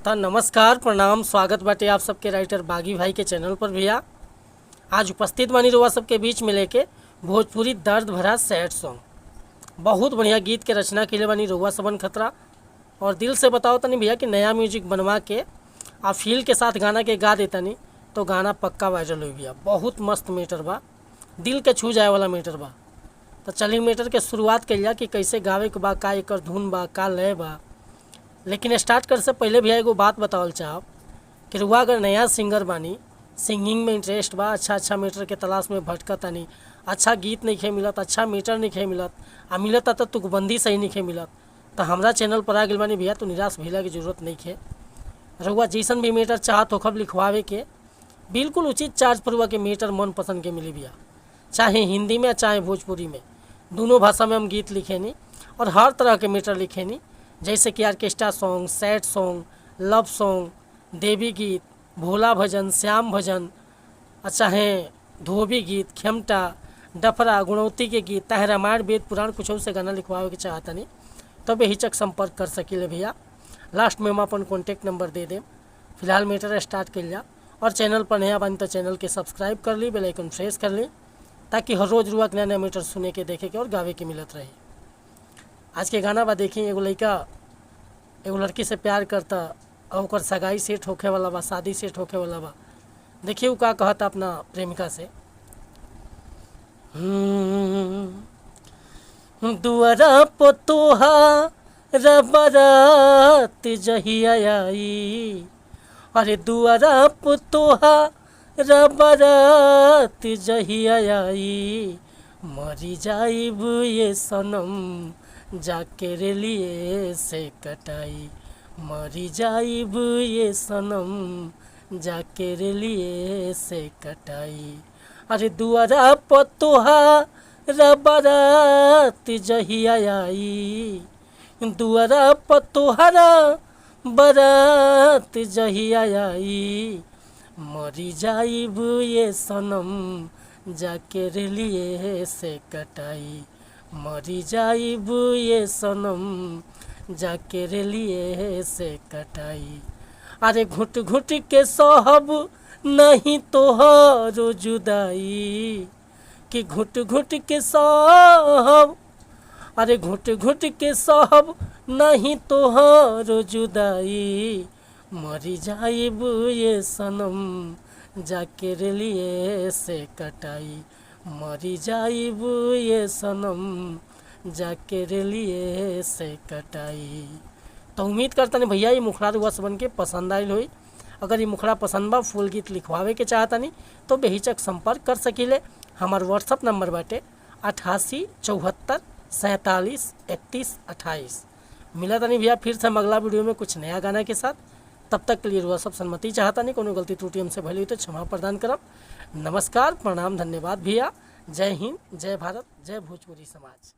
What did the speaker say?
तो नमस्कार प्रणाम स्वागत बाटे आप सबके राइटर बागी भाई के चैनल पर। भैया आज उपस्थित बानी रउआ सबके बीच में लेके भोजपुरी दर्द भरा सैड सॉन्ग। बहुत बढ़िया गीत के रचना के बानी रउआ सबन खतरा। और दिल से बताओ तनी भैया कि नया म्यूजिक बनवा के आप फील के साथ गाना के गा देतनी तो गाना पक्का वायरल हो भैया। बहुत मस्त मीटर बा, दिल के छू जाए वाला मीटर बा। तो चलिए मीटर के शुरुआत करिया कि कैसे गावे के बा, का एकर धुन बा, का लय बा। लेकिन स्टार्ट कर से पहले भैया एगो बात बतावल चाहब कि रुआ अगर नया सिंगर बानी, सिंगिंग में इंटरेस्ट बा, अच्छा मीटर के तलाश में भटकतानी, अच्छा गीत नहीं खे मिलत, अच्छा मीटर नहीं खे मिलत, आ मिलता तो तुकबंदी सही नहीं खे मिलत, तो हमारा चैनल पर आ गई बानी भैया। तो निराश भइला की जरूरत नहीं खे। रुआ जैसन भी मीटर चाहत होखब लिखवावे के बिल्कुल उचित चार्ज पर रुआ के मीटर मन पसंद के मिली भैया। चाहे हिंदी में चाहे भोजपुरी में, दोनों भाषा में हम गीत लिखेनी और हर तरह के मीटर लिखेनी। जैसे कि orchestra song, sad song, love song, देवी गीत, भोला भजन, श्याम भजन, चाहे धोबी गीत, खेमटा, डफरा, गुणवती के गीत, चाहे रामायण वेद पुराण कुछ से गाना लिखवावे के चाहतनी तो बेहिचक संपर्क कर सकिले भैया। लास्ट में हम अपन कॉन्टैक्ट नंबर दे दें। फिलहाल मीटर स्टार्ट कर लिया और चैनल पर नया बनी तो चैनल के सब्सक्राइब कर ली, बेल आइकन प्रेस कर ली ताकि हर रोज़ रुआ नया नया मीटर सुने के, देखे के और गावे के मिलत रहे। आज के गाना बा देखी, एगो लड़का एगो लड़की से प्यार करता और ओकर सगाई सेट होखे वाला बा, शादी सेट होखे वाला बा। देखिए वो का कहता अपना प्रेमिका से। दुआरा पे तोहारा बारात जहिया आई, अरे दुआरा पे तोहारा बारात जहिया आई, मरी जाइब ये सनम जाके रे लिए से कटाई, मरी जाइब ये सनम जाके रे लिए से कटाई। अरे दुआरा पे तोहारा बारात जहिया आई, दुआरा पे तोहारा बारात जहिया आई, मरी जाइब ये सनम जाके रे लिए से कटाई, मरी जाइब ये सनम जाके रे लिए से कटाई। अरे घुट घुट के सहब नहीं तोहरो जुदाई, कि घुट घुट के सहब, अरे घुट घुट के सहब नहीं तोहरो जुदाई, मरी जाइब ये सनम जाके रे लिए से कटाई, मरी जाइब ये सनम जाके रे लिए से कटाई। तो उम्मीद करता नहीं भैया ये मुखड़ा रुआ सबन के पसंद आयल होई। अगर ये मुखड़ा पसंद बा, फुल गीत लिखवावे के चाहता नहीं तो बेहिचक संपर्क कर सकीले। हमार व्हाट्सअप नंबर बाटे 88 74 47 31 28। मिला था नहीं भैया फिर से हम अगला वीडियो में कुछ नया गाना के साथ। तब तक के लिए रुआ सब सम्मति चाहता नहीं, कोनो गलती त्रुटि हमसे भली हुई तो क्षमा प्रदान करब। नमस्कार प्रणाम धन्यवाद भैया। जय हिंद, जय भारत, जय भोजपुरी समाज।